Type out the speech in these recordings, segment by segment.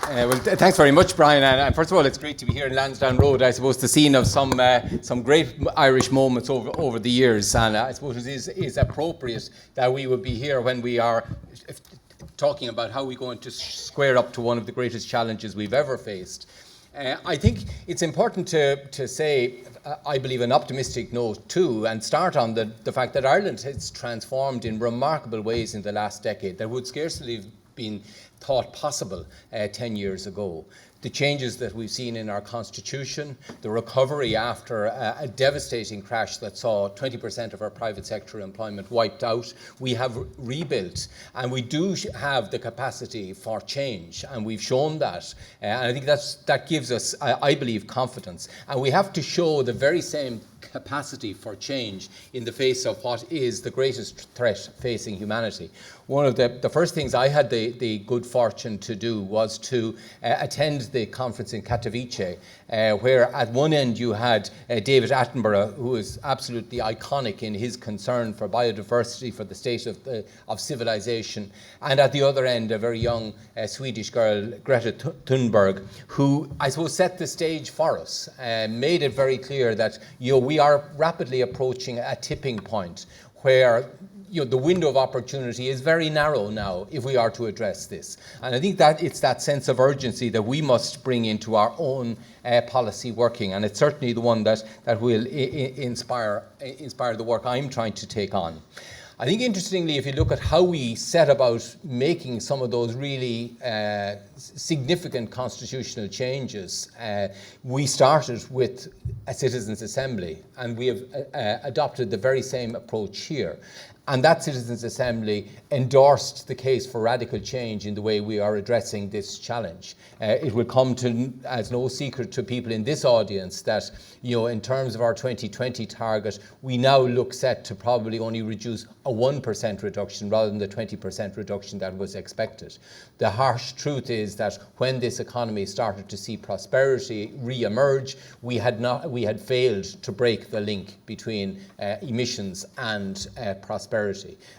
Thanks very much, Brian. And first of all, it's great to be here in Lansdowne Road. I suppose the scene of some great Irish moments over the years, and I suppose it is appropriate that we would be here when we are talking about how we're going to square up to one of the greatest challenges we've ever faced. I think it's important to say, I believe, an optimistic note too, and start on the fact that Ireland has transformed in remarkable ways in the last decade that would scarcely have been thought possible 10 years ago. The changes that we've seen in our constitution, the recovery after a devastating crash that saw 20% of our private sector employment wiped out, we have rebuilt, and we do have the capacity for change, and we've shown that. And I think that gives us, I believe, confidence. And we have to show the very same capacity for change in the face of what is the greatest threat facing humanity. One of the first things I had the good fortune to do was to attend the conference in Katowice, where at one end you had David Attenborough, who is absolutely iconic in his concern for biodiversity, for the state of civilization, and at the other end a very young Swedish girl, Greta Thunberg, who I suppose set the stage for us, made it very clear that we are rapidly approaching a tipping point where the window of opportunity is very narrow now if we are to address this. And I think that it's that sense of urgency that we must bring into our own policy working, and it's certainly the one that will inspire the work I'm trying to take on. I think interestingly, if you look at how we set about making some of those really significant constitutional changes, we started with a citizens' assembly, and we have adopted the very same approach here. And that Citizens' Assembly endorsed the case for radical change in the way we are addressing this challenge. It will come as no secret to people in this audience that, in terms of our 2020 target, we now look set to probably only reduce a 1% reduction rather than the 20% reduction that was expected. The harsh truth is that when this economy started to see prosperity re-emerge, we had failed to break the link between emissions and prosperity.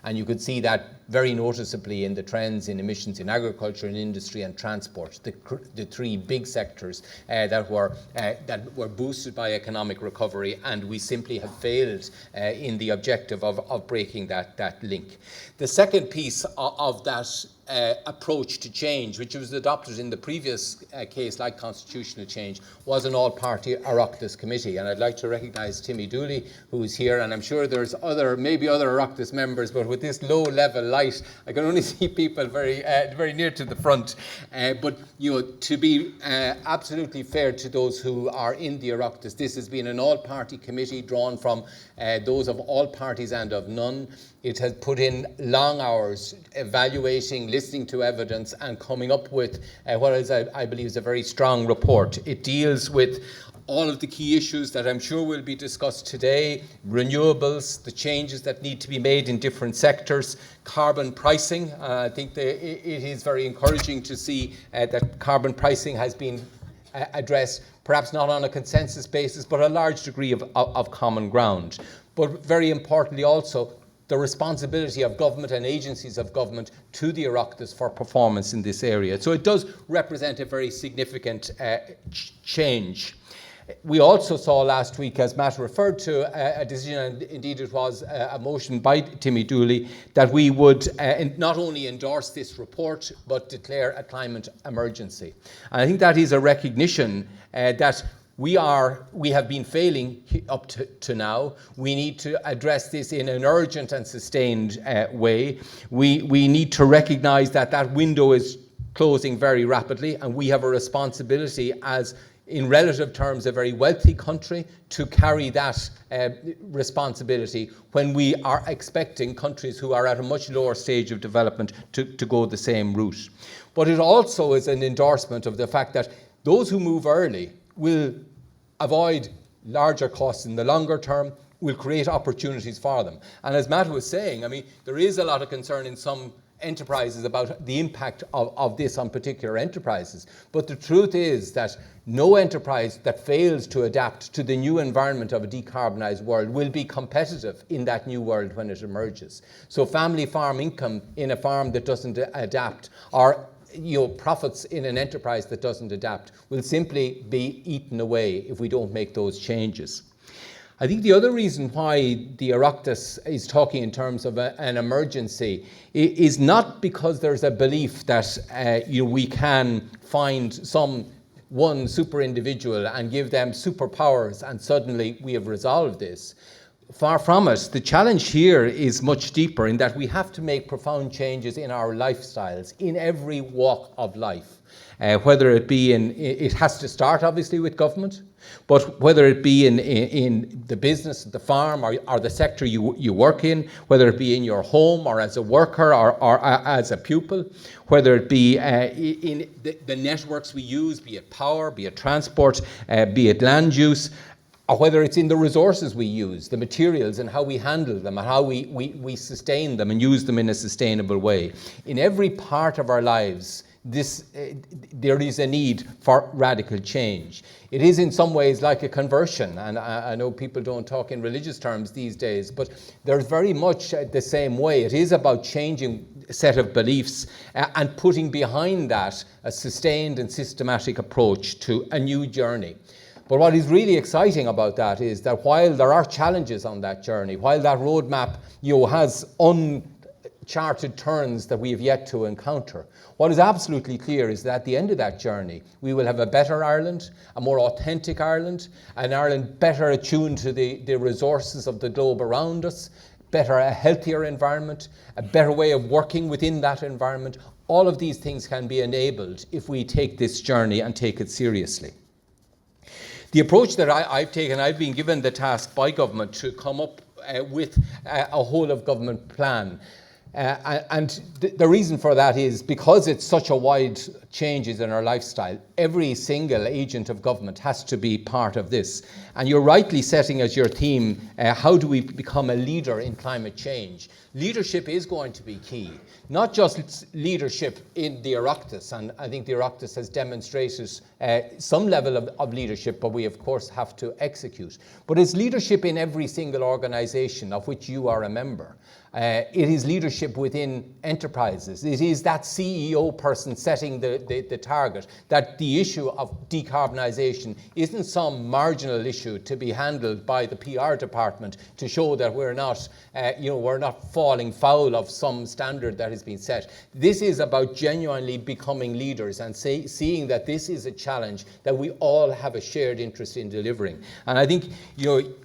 And you could see that very noticeably in the trends in emissions in agriculture, and industry and transport, the three big sectors that were boosted by economic recovery, and we simply have failed in the objective of breaking that link. The second piece of that approach to change, which was adopted in the previous case like constitutional change, was an all-party Oireachtas committee, and I'd like to recognise Timmy Dooley, who is here, and I'm sure there's maybe other Oireachtas members, but with this low-level light, I can only see people very near to the front. But to be absolutely fair to those who are in the Oireachtas, this has been an all-party committee drawn from those of all parties and of none. It has put in long hours evaluating, listening to evidence, and coming up with what is, I believe, is a very strong report. It deals with all of the key issues that I'm sure will be discussed today: renewables, the changes that need to be made in different sectors, carbon pricing. I think it is very encouraging to see that carbon pricing has been addressed, perhaps not on a consensus basis, but a large degree of common ground. But very importantly also, the responsibility of government and agencies of government to the Oireachtas for performance in this area. So it does represent a very significant change. We also saw last week, as Matt referred to, a decision, and indeed it was a motion by Timmy Dooley, that we would not only endorse this report, but declare a climate emergency. And I think that is a recognition that we have been failing up to now. We need to address this in an urgent and sustained way. We need to recognise that window is closing very rapidly, and we have a responsibility as, in relative terms, a very wealthy country, to carry that responsibility when we are expecting countries who are at a much lower stage of development to go the same route. But it also is an endorsement of the fact that those who move early will avoid larger costs in the longer term, will create opportunities for them. And as Matt was saying, I mean, there is a lot of concern in some enterprises about the impact of this on particular enterprises. But the truth is that no enterprise that fails to adapt to the new environment of a decarbonised world will be competitive in that new world when it emerges. So family farm income in a farm that doesn't adapt, or profits in an enterprise that doesn't adapt will simply be eaten away if we don't make those changes. I think the other reason why the Oireachtas is talking in terms of an emergency is not because there's a belief that we can find one super individual and give them superpowers and suddenly we have resolved this. Far from it. The challenge here is much deeper in that we have to make profound changes in our lifestyles in every walk of life. Whether it be it has to start obviously with government, but whether it be in the business, the farm, or the sector you work in, whether it be in your home or as a worker or as a pupil, whether it be in the networks we use, be it power, be it transport, be it land use, or whether it's in the resources we use, the materials and how we handle them and how we sustain them and use them in a sustainable way. In every part of our lives, there is a need for radical change. It is in some ways like a conversion, and I know people don't talk in religious terms these days, but there's very much the same way. It is about changing a set of beliefs and putting behind that a sustained and systematic approach to a new journey. But what is really exciting about that is that while there are challenges on that journey, while that roadmap has uncharted turns that we have yet to encounter, what is absolutely clear is that at the end of that journey, we will have a better Ireland, a more authentic Ireland, an Ireland better attuned to the resources of the globe around us, a healthier environment, a better way of working within that environment. All of these things can be enabled if we take this journey and take it seriously. The approach that I've taken, I've been given the task by government to come up with a whole of government plan. And the reason for that is because it's such a wide changes in our lifestyle, every single agent of government has to be part of this. And you're rightly setting as your theme, how do we become a leader in climate change? Leadership is going to be key, not just leadership in the Oireachtas, and I think the Oireachtas has demonstrated some level of leadership, but we of course have to execute. But it's leadership in every single organisation of which you are a member. It is leadership within enterprises. It is that CEO person setting the target, that the issue of decarbonisation isn't some marginal issue to be handled by the PR department to show that we're not falling foul of some standard that has been set. This is about genuinely becoming leaders and seeing that this is a challenge that we all have a shared interest in delivering. And I think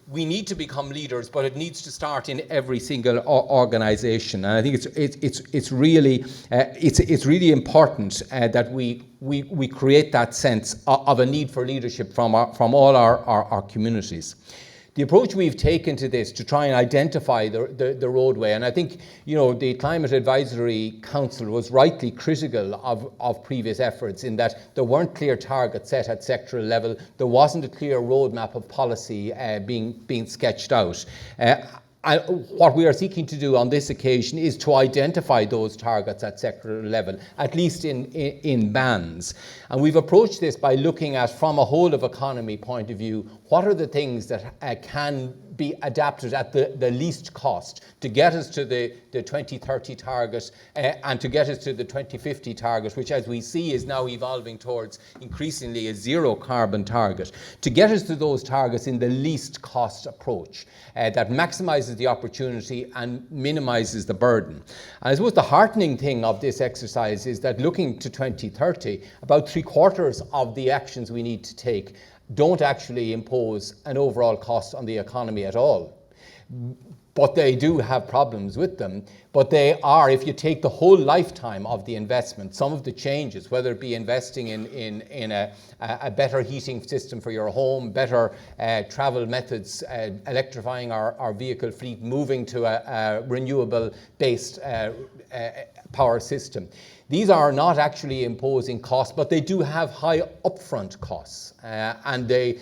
we need to become leaders, but it needs to start in every single organisation. And I think it's really important that we create that sense of a need for leadership from all our communities. The approach we've taken to this to try and identify the roadway, and I think the Climate Advisory Council was rightly critical of previous efforts in that there weren't clear targets set at sectoral level, there wasn't a clear roadmap of policy being sketched out. What we are seeking to do on this occasion is to identify those targets at sectoral level, at least in bands. And we've approached this by looking at, from a whole of economy point of view, what are the things that can be adapted at the least cost to get us to the 2030 target and to get us to the 2050 target, which as we see is now evolving towards increasingly a zero carbon target, to get us to those targets in the least cost approach that maximises the opportunity and minimises the burden. And I suppose the heartening thing of this exercise is that looking to 2030, about 3/4 of the actions we need to take don't actually impose an overall cost on the economy at all. But they do have problems with them. But they are, if you take the whole lifetime of the investment, some of the changes, whether it be investing in a better heating system for your home, better travel methods, electrifying our vehicle fleet, moving to a renewable-based power system. These are not actually imposing costs, but they do have high upfront costs, and they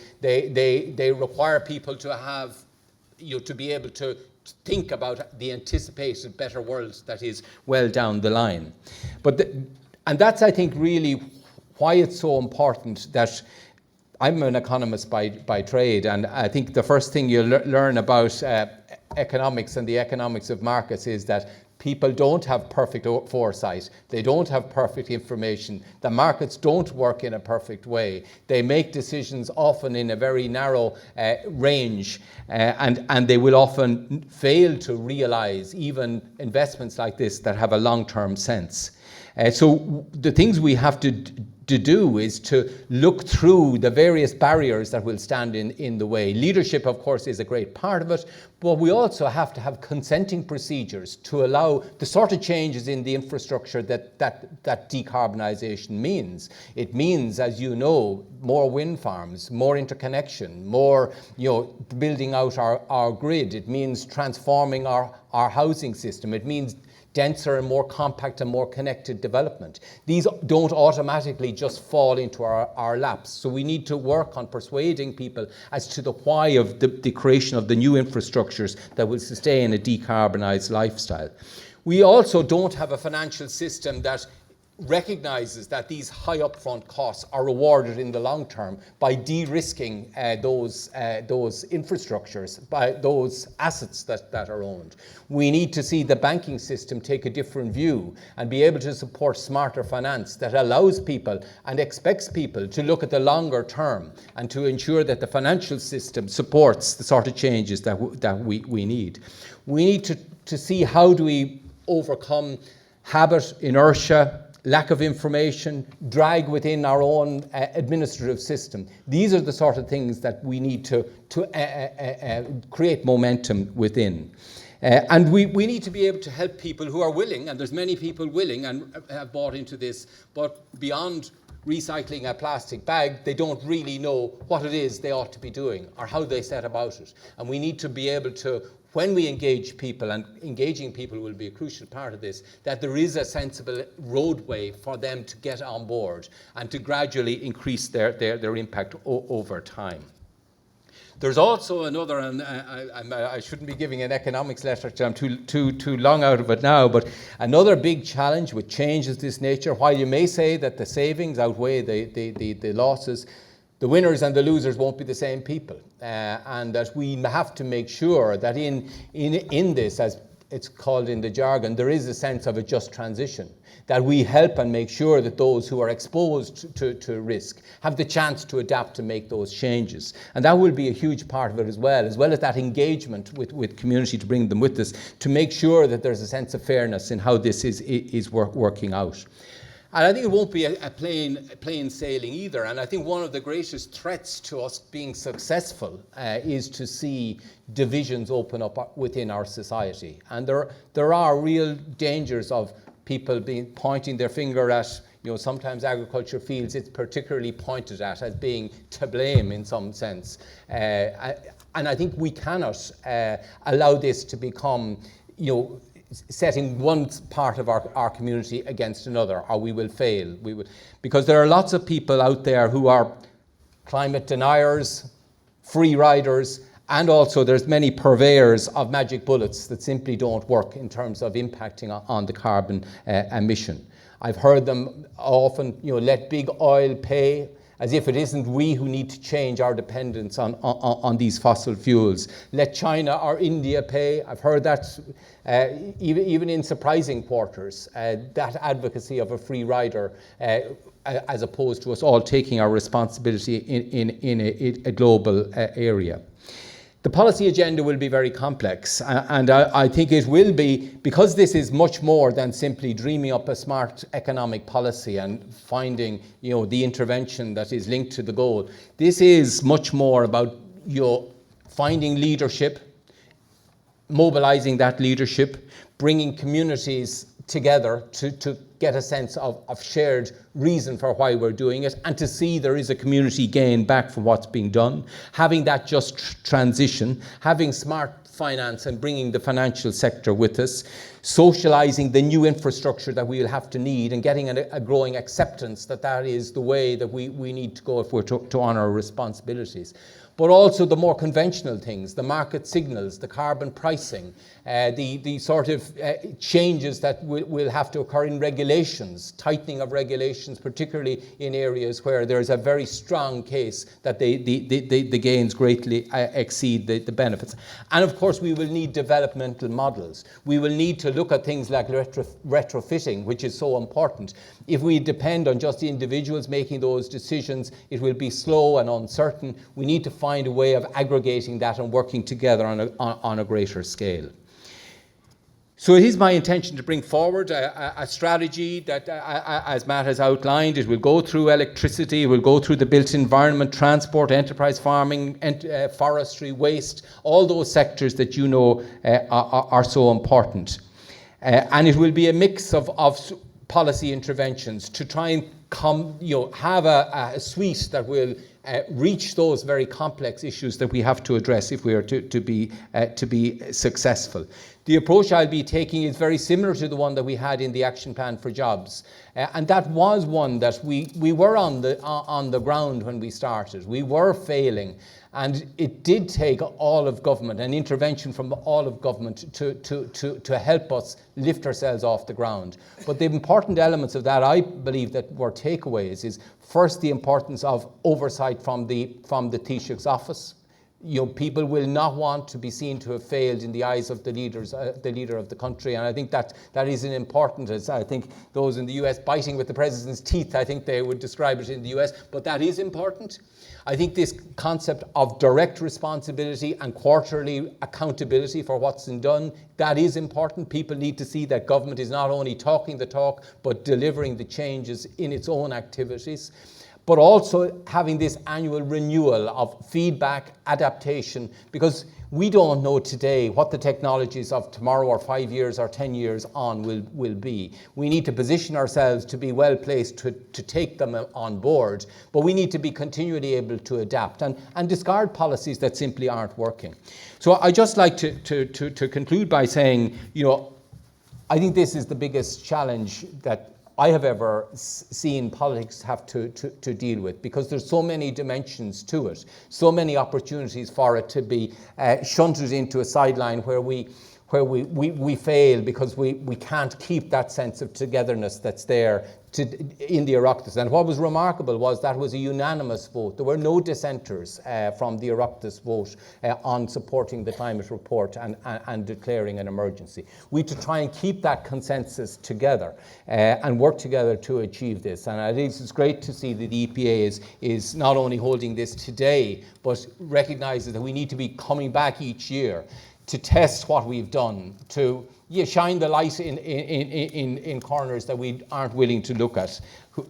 require people to have, to be able to think about the anticipated better world that is well down the line. And that's, I think, really why it's so important that I'm an economist by trade, and I think the first thing you learn about economics and the economics of markets is that People don't have perfect foresight. They don't have perfect information. The markets don't work in a perfect way. They make decisions often in a very narrow range, and they will often fail to realize even investments like this that have a long-term sense. So the things we have to do is to look through the various barriers that will stand in the way. Leadership, of course, is a great part of it, but we also have to have consenting procedures to allow the sort of changes in the infrastructure that decarbonisation means. It means, as you know, more wind farms, more interconnection, more building out our grid. It means transforming our housing system. It means denser and more compact and more connected development. These don't automatically just fall into our laps. So we need to work on persuading people as to the why of the creation of the new infrastructures that will sustain a decarbonised lifestyle. We also don't have a financial system that recognises that these high upfront costs are rewarded in the long term by de-risking those infrastructures, by those assets that are owned. We need to see the banking system take a different view and be able to support smarter finance that allows people and expects people to look at the longer term and to ensure that the financial system supports the sort of changes that we need. We need to see how do we overcome habit, inertia, lack of information, drag within our own administrative system. These are the sort of things that we need to create momentum within. And we need to be able to help people who are willing, and there's many people willing and have bought into this, but beyond recycling a plastic bag, they don't really know what it is they ought to be doing or how they set about it. And we need to be able to, when we engage people, and engaging people will be a crucial part of this, that there is a sensible roadway for them to get on board and to gradually increase their impact over time. There's also another, and I shouldn't be giving an economics lecture, I'm too long out of it now, but another big challenge with change of this nature, while you may say that the savings outweigh the losses, the winners and the losers won't be the same people, and that we have to make sure that in this, as it's called in the jargon, there is a sense of a just transition, that we help and make sure that those who are exposed to risk have the chance to adapt to make those changes. And that will be a huge part of it as well as that engagement with community to bring them with us, to make sure that there's a sense of fairness in how this is working out. And I think it won't be a plain sailing either. And I think one of the greatest threats to us being successful is to see divisions open up within our society. And there are real dangers of people pointing their finger at, sometimes agriculture feels it's particularly pointed at as being to blame in some sense. And I think we cannot allow this to become, setting one part of our community against another, or we will fail. Because there are lots of people out there who are climate deniers, free riders, and also there's many purveyors of magic bullets that simply don't work in terms of impacting on the carbon emission. I've heard them often, let big oil pay, as if it isn't we who need to change our dependence on these fossil fuels. Let China or India pay. I've heard that even in surprising quarters, that advocacy of a free rider, as opposed to us all taking our responsibility in a global area. The policy agenda will be very complex, and I think it will be, because this is much more than simply dreaming up a smart economic policy and finding, the intervention that is linked to the goal. This is much more about, finding leadership, mobilizing that leadership, bringing communities together to get a sense of shared reason for why we're doing it, and to see there is a community gain back from what's being done, having that just transition, having smart finance and bringing the financial sector with us, socializing the new infrastructure that we'll have to need, and getting a growing acceptance that is the way that we need to go if we're to honour our responsibilities. but also the more conventional things, the market signals, the carbon pricing, the sort of changes that will have to occur in regulations, tightening of regulations, particularly in areas where there's a very strong case that the gains greatly exceed the benefits. And of course, we will need developmental models. We will need to look at things like retrofitting, which is so important. If we depend on just the individuals making those decisions, it will be slow and uncertain. We need to find a way of aggregating that and working together on a greater scale. So it is my intention to bring forward a strategy that, as Matt has outlined, it will go through electricity, it will go through the built environment, transport, enterprise farming, forestry, waste, all those sectors that you know are so important. And it will be a mix of policy interventions to try and have a suite that will reach those very complex issues that we have to address if we are to be successful. The approach I'll be taking is very similar to the one that we had in the Action Plan for Jobs. And that was one that we were on the ground when we started. We were failing. And it did take all of government, an intervention from all of government to help us lift ourselves off the ground. But the important elements of that, I believe, that were takeaways is first the importance of oversight from the Taoiseach's office. People will not want to be seen to have failed in the eyes of the leader of the country, and I think that is an important, as I think those in the US biting with the president's teeth, I think they would describe it in the US, but that is important. I think this concept of direct responsibility and quarterly accountability for what's been done, that is important. People need to see that government is not only talking the talk, but delivering the changes in its own activities. But also having this annual renewal of feedback, adaptation, because we don't know today what the technologies of tomorrow or 5 years or 10 years on will be. We need to position ourselves to be well placed to take them on board, but we need to be continually able to adapt and discard policies that simply aren't working. So I just like to conclude by saying, I think this is the biggest challenge that I have ever seen politics have to deal with, because there's so many dimensions to it, so many opportunities for it to be shunted into a sideline where we fail because we can't keep that sense of togetherness that's there in the Oireachtas. And what was remarkable was that was a unanimous vote. There were no dissenters from the Oireachtas vote on supporting the climate report and declaring an emergency. We to try and keep that consensus together and work together to achieve this. And I think it's great to see that the EPA is not only holding this today, but recognises that we need to be coming back each year to test what we've done, to shine the light in corners that we aren't willing to look at.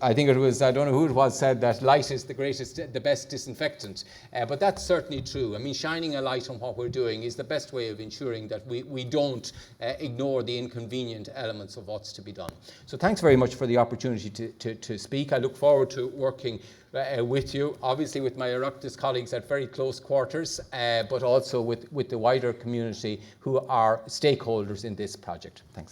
I think it was, I don't know who it was, said that light is the best disinfectant. But that's certainly true. I mean, shining a light on what we're doing is the best way of ensuring that we don't ignore the inconvenient elements of what's to be done. So thanks very much for the opportunity to speak. I look forward to working with you, obviously with my Oireachtas colleagues at very close quarters, but also with the wider community who are stakeholders in this project. Thanks.